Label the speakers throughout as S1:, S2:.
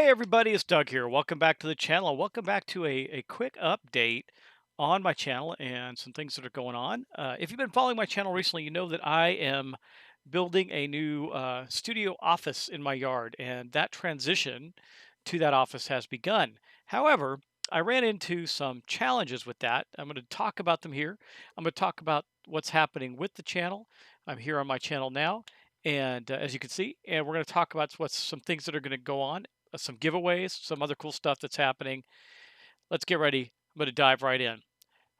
S1: Hey everybody, it's Doug here. Welcome back to the channel. Welcome back to a quick update on my channel and some things that are going on. If you've been following my channel recently, you know that I am building a new studio office in my yard, and that transition to that office has begun. However, I ran into some challenges with that. I'm going to talk about them here. I'm going to talk about what's happening with the channel. I'm here on my channel now, and as you can see, and we're going to talk about what's some things that are going to go on, some giveaways, some other cool stuff that's happening. Let's get ready. I'm going to dive right in.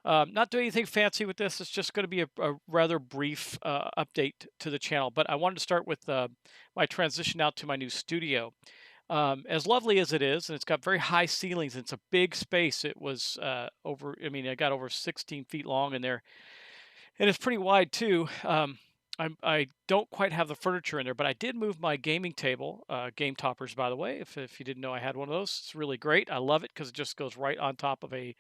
S1: Not doing anything fancy with this. It's just going to be a rather brief update to the channel. But I wanted to start with my transition out to my new studio. As lovely as it is, and it's got very high ceilings, and it's a big space. It was I got over 16 feet long in there, and it's pretty wide too. I don't quite have the furniture in there, but I did move my gaming table, game toppers, by the way. If you didn't know I had one of those, it's really great. I love it because it just goes right on top of a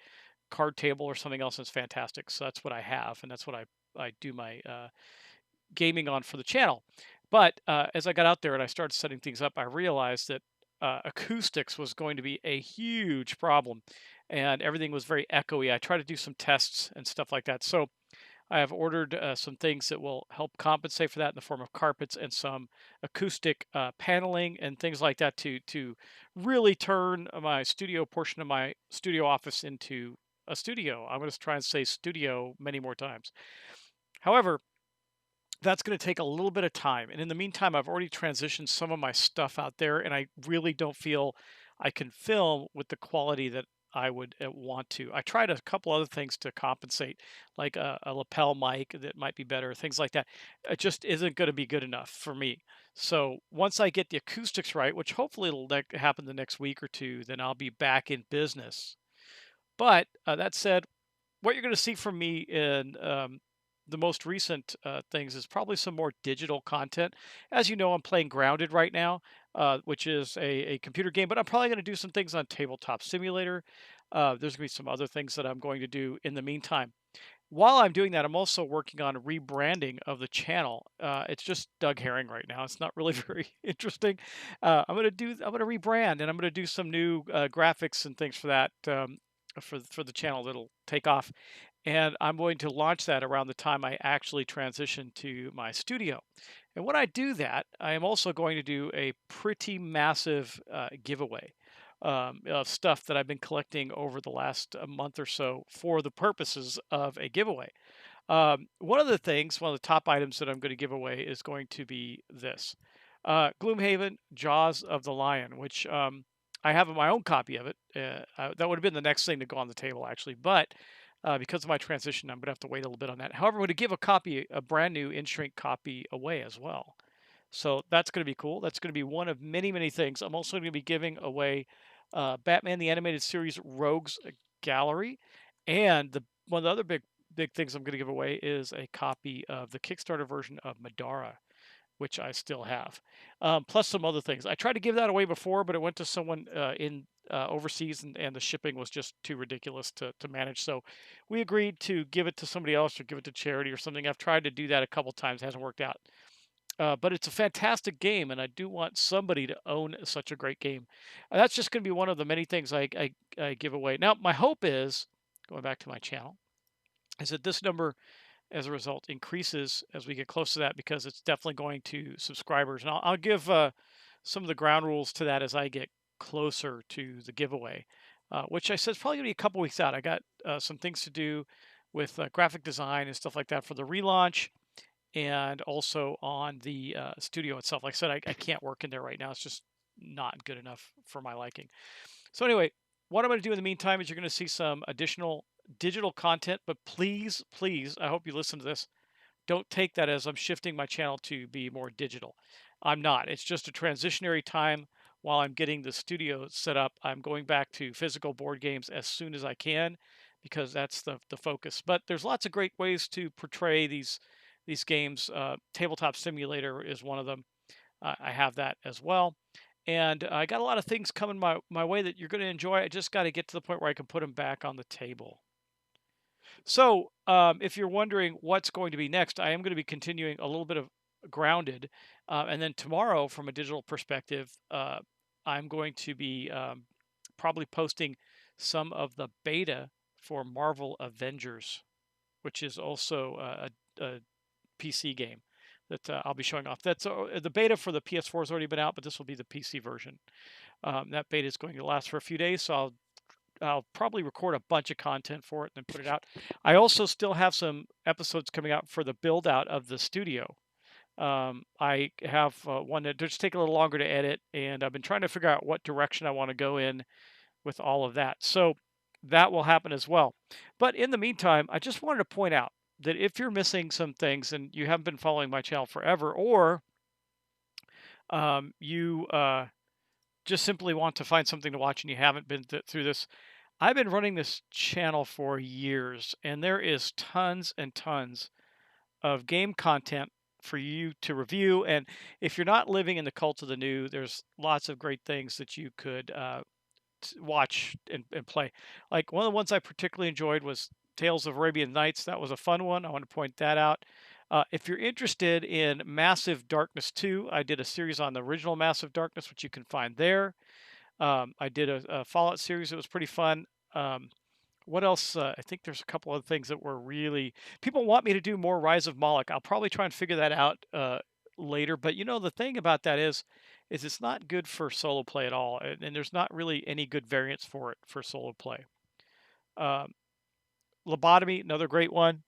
S1: card table or something else. And it's fantastic. So that's what I have, and that's what I do my gaming on for the channel. But as I got out there and I started setting things up, I realized that acoustics was going to be a huge problem, and everything was very echoey. I tried to do some tests and stuff like that. So I have ordered some things that will help compensate for that in the form of carpets and some acoustic paneling and things like that to really turn my studio portion of my studio office into a studio. I'm going to try and say studio many more times. However, that's going to take a little bit of time. And in the meantime, I've already transitioned some of my stuff out there, and I really don't feel I can film with the quality that I would want to. I tried a couple other things to compensate, like a lapel mic that might be better, things like that. It just isn't going to be good enough for me. So once I get the acoustics right, which hopefully it'll happen the next week or two, then I'll be back in business. But that said, what you're going to see from me in the most recent things is probably some more digital content. As you know, I'm playing Grounded right now, which is a computer game, but I'm probably going to do some things on Tabletop Simulator. There's going to be some other things that I'm going to do in the meantime. While I'm doing that, I'm also working on rebranding of the channel. It's just Doug Herring right now. It's not really very interesting. I'm gonna rebrand, and I'm gonna do some new graphics and things for that for the channel that'll take off. And I'm going to launch that around the time I actually transition to my studio. And when I do that, I am also going to do a pretty massive giveaway of stuff that I've been collecting over the last month or so for the purposes of a giveaway. One of the top items that I'm going to give away is going to be this Gloomhaven Jaws of the Lion, which I have my own copy of it. That would have been the next thing to go on the table, actually. But because of my transition, I'm going to have to wait a little bit on that. However, I'm going to give a brand new in shrink copy away as well. So that's going to be cool. That's going to be one of many, many things. I'm also going to be giving away Batman the Animated Series Rogues Gallery, and the one of the other big things I'm going to give away is a copy of the Kickstarter version of Madara, which I still have, plus some other things. I tried to give that away before, but it went to someone in overseas, and the shipping was just too ridiculous to manage. So we agreed to give it to somebody else or give it to charity or something. I've tried to do that a couple times, hasn't worked out. But it's a fantastic game, and I do want somebody to own such a great game. That's just going to be one of the many things I give away. Now, my hope is, going back to my channel, is that this number, as a result, increases as we get close to that because it's definitely going to subscribers. And I'll give some of the ground rules to that as I get closer to the giveaway, which I said is probably going to be a couple weeks out. I got some things to do with graphic design and stuff like that for the relaunch and also on the studio itself. Like I said, I can't work in there right now. It's just not good enough for my liking. So anyway, what I'm going to do in the meantime is you're going to see some additional digital content, but please, please, I hope you listen to this. Don't take that as I'm shifting my channel to be more digital. I'm not. It's just a transitionary time while I'm getting the studio set up. I'm going back to physical board games as soon as I can because that's the focus. But there's lots of great ways to portray these games. Tabletop Simulator is one of them. I have that as well. And I got a lot of things coming my way that you're going to enjoy. I just got to get to the point where I can put them back on the table. So, if you're wondering what's going to be next, I am going to be continuing a little bit of Grounded, and then tomorrow, from a digital perspective, I'm going to be probably posting some of the beta for Marvel Avengers, which is also a PC game that I'll be showing off. That's the beta for the PS4 has already been out, but this will be the PC version. That beta is going to last for a few days, so I'll probably record a bunch of content for it and then put it out. I also still have some episodes coming out for the build out of the studio. I have one that just take a little longer to edit, and I've been trying to figure out what direction I want to go in with all of that. So that will happen as well. But in the meantime, I just wanted to point out that if you're missing some things and you haven't been following my channel forever, or you just simply want to find something to watch and you haven't been through this, I've been running this channel for years, and there is tons and tons of game content for you to review. And if you're not living in the cult of the new, there's lots of great things that you could watch and play. Like one of the ones I particularly enjoyed was Tales of Arabian Nights. That was a fun one. I want to point that out. If you're interested in Massive Darkness 2, I did a series on the original Massive Darkness, which you can find there. I did a Fallout series that was pretty fun. What else? I think there's a couple other things that were really people want me to do more Rise of Moloch. I'll probably try and figure that out later. But the thing about that is it's not good for solo play at all, and there's not really any good variants for it for solo play. Um, Lobotomy, another great one.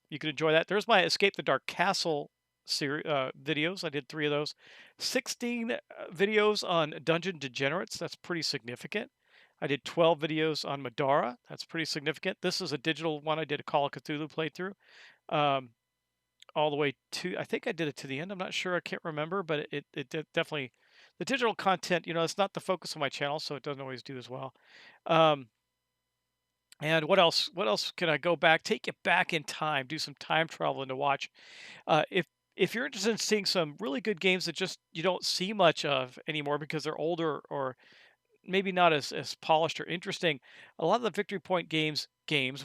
S1: You can enjoy that. There's my Escape the Dark Castle series videos. I did 3 of those. 16 videos on Dungeon Degenerates. That's pretty significant. I did 12 videos on Madara. That's pretty significant. This is a digital one. I did a Call of Cthulhu playthrough. All the way to, I think I did it to the end. I'm not sure. I can't remember, but it definitely, the digital content, it's not the focus of my channel, so it doesn't always do as well. And what else? What else can I go back? Take it back in time. Do some time traveling to watch. If you're interested in seeing some really good games that just you don't see much of anymore because they're older or maybe not as polished or interesting. A lot of the Victory Point games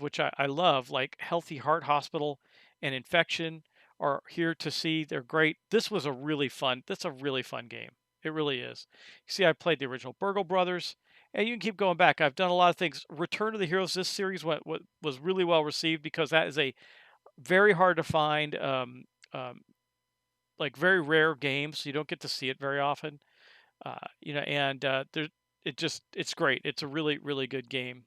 S1: which I love, like Healthy Heart Hospital and Infection, are here to see. They're great. This was a really fun. That's a really fun game. It really is. You see, I played the original Burgle Brothers, and you can keep going back. I've done a lot of things. Return of the Heroes. This series what was really well received because that is a very hard to find, um, like very rare game, so you don't get to see it very often. And there it's great. It's a really, really good game.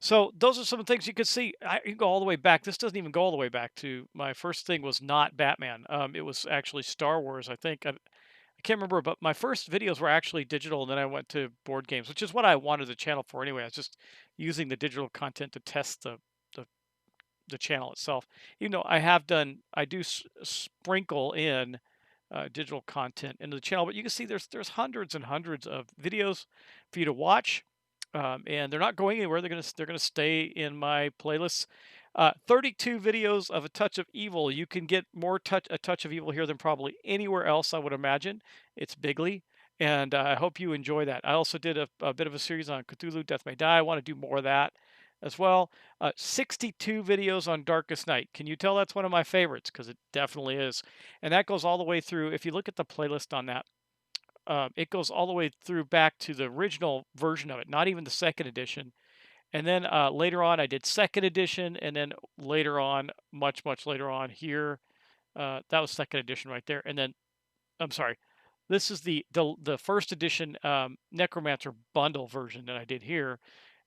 S1: So those are some things you could see. You can go all the way back. This doesn't even go all the way back to my first thing was not Batman. It was actually Star Wars, I think. I can't remember, but my first videos were actually digital, and then I went to board games, which is what I wanted the channel for anyway. I was just using the digital content to test the, the channel itself. Even though I do sprinkle in digital content into the channel. But you can see there's hundreds and hundreds of videos for you to watch, and they're not going anywhere. They're gonna stay in my playlists. 32 videos of A Touch of Evil. You can get more A Touch of Evil here than probably anywhere else, I would imagine. It's bigly, and I hope you enjoy that. I also did a bit of a series on Cthulhu, Death May Die. I want to do more of that as well. 62 videos on Darkest Night. Can you tell that's one of my favorites? Because it definitely is. And that goes all the way through. If you look at the playlist on that, it goes all the way through back to the original version of it, not even the second edition. And then later on, I did second edition, and then later on, much, much later on here, that was second edition right there. And then, I'm sorry, this is the first edition Necromancer bundle version that I did here.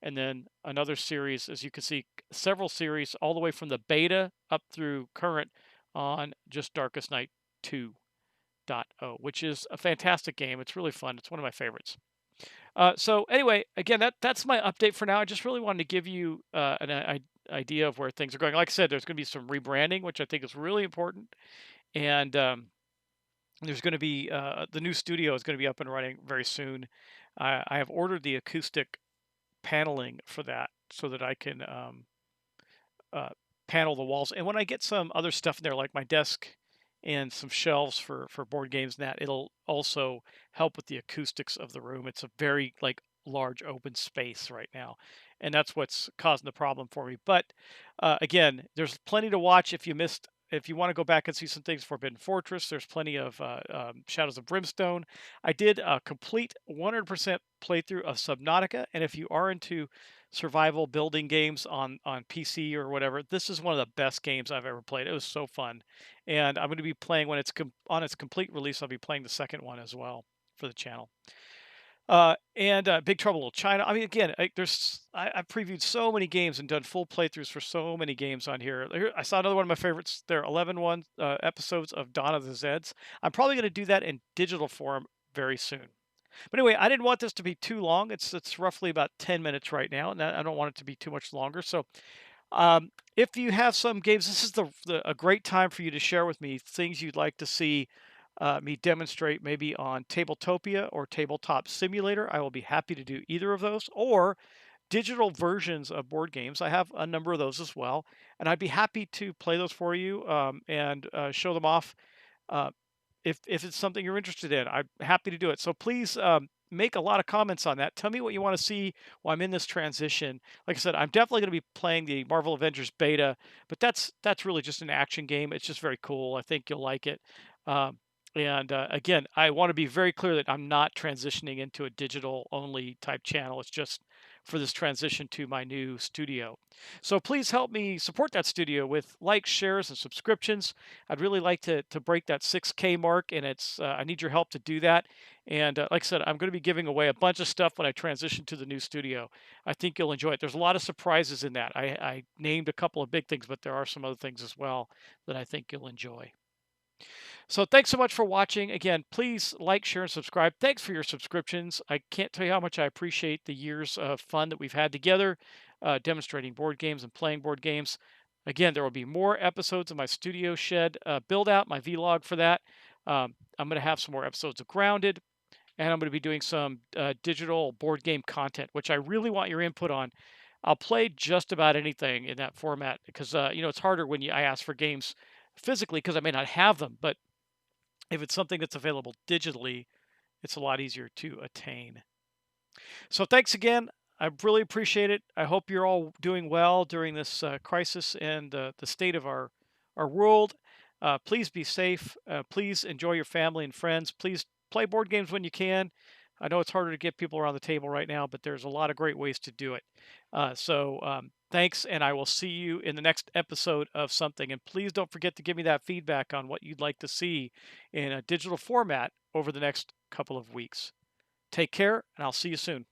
S1: And then another series, as you can see, several series all the way from the beta up through current on just Darkest Night 2.0, which is a fantastic game. It's really fun. It's one of my favorites. So anyway, again, that's my update for now. I just really wanted to give you an idea of where things are going. Like I said, there's going to be some rebranding, which I think is really important. And there's going to be the new studio is going to be up and running very soon. I have ordered the acoustic paneling for that so that I can panel the walls. And when I get some other stuff in there, like my desk and some shelves for board games and that, it'll also help with the acoustics of the room. It's a very large open space right now, and that's what's causing the problem for me. But again, there's plenty to watch. If you missed If you want to go back and see some things, Forbidden Fortress, there's plenty of Shadows of Brimstone. I did a complete 100% playthrough of Subnautica, and if you are into survival building games on PC or whatever, this is one of the best games I've ever played. It was so fun, and I'm going to be playing when it's on its complete release. I'll be playing the second one as well for the channel. And Big Trouble in Little China. I mean, again, I've previewed so many games and done full playthroughs for so many games on here. I saw another one of my favorites. There are 11 episodes of Dawn of the Zeds. I'm probably going to do that in digital form very soon. But anyway, I didn't want this to be too long. It's roughly about 10 minutes right now, and I don't want it to be too much longer. So if you have some games, this is a great time for you to share with me things you'd like to see me demonstrate maybe on Tabletopia or Tabletop Simulator. I will be happy to do either of those, or digital versions of board games. I have a number of those as well, and I'd be happy to play those for you and show them off. Uh, if it's something you're interested in, I'm happy to do it. So please make a lot of comments on that. Tell me what you want to see while I'm in this transition. Like I said, I'm definitely going to be playing the Marvel Avengers beta, but that's really just an action game. It's just very cool. I think you'll like it. And again, I want to be very clear that I'm not transitioning into a digital only type channel. It's just for this transition to my new studio. So please help me support that studio with likes, shares, and subscriptions. I'd really like to break that 6K mark, and I need your help to do that. And like I said, I'm going to be giving away a bunch of stuff when I transition to the new studio. I think you'll enjoy it. There's a lot of surprises in that. I named a couple of big things, but there are some other things as well that I think you'll enjoy. So thanks so much for watching. Again, please like, share, and subscribe. Thanks for your subscriptions. I can't tell you how much I appreciate the years of fun that we've had together, demonstrating board games and playing board games. Again, there will be more episodes of my studio shed build out, my vlog for that. I'm going to have some more episodes of Grounded, and I'm going to be doing some digital board game content, which I really want your input on. I'll play just about anything in that format because it's harder when I ask for games physically because I may not have them, but if it's something that's available digitally, it's a lot easier to attain. So thanks again. I really appreciate it. I hope you're all doing well during this crisis and the state of our world. Please be safe. Please enjoy your family and friends. Please play board games when you can. I know it's harder to get people around the table right now, but there's a lot of great ways to do it. Thanks, and I will see you in the next episode of something. And please don't forget to give me that feedback on what you'd like to see in a digital format over the next couple of weeks. Take care, and I'll see you soon.